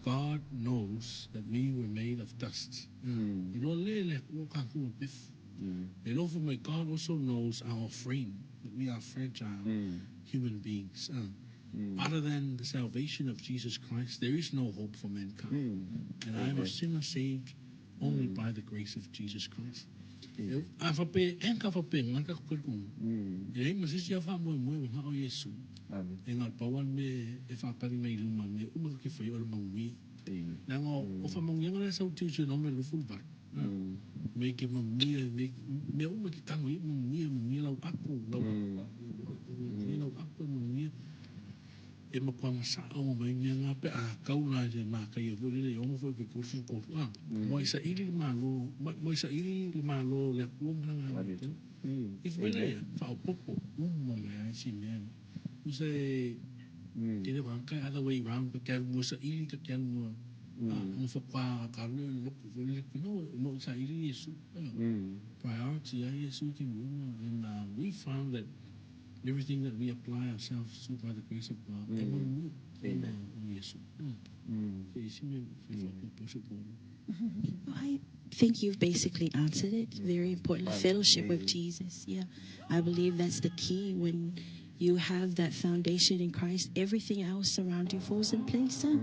God knows that we were made of dust. And over my God also knows our frame, that we are fragile human beings. Other than the salvation of Jesus Christ, there is no hope for mankind. And I am a sinner saved only by the grace of Jesus Christ. Afape enkafape ngaka kukung. Ele masisi afa mo nga o Yesu. Engal pawan me efa pari me iluma me umaki foi or mangwi. Nango ofa mangwi ngala sa utiu no me luful ba. Me ke mamia me umaki tangwi mamia lau aku lau. Lau aku mamia. E makwama sa o mai nga pe a kaula je ma kai vo le o fo ke ko fu ko mo isa ili malo le ko nga if really fa popo mo me si me usa ele van ka other way round but kan mo sa ili ka kan mo fa pa ka le no sa ili yesu priority ya yesu ki mo and we found that everything that we apply ourselves to by the grace of God. Amen. Yes. I think you've basically answered it. Very important. Fellowship with Jesus. Yeah. I believe that's the key. When you have that foundation in Christ, everything else around you falls in place. Huh?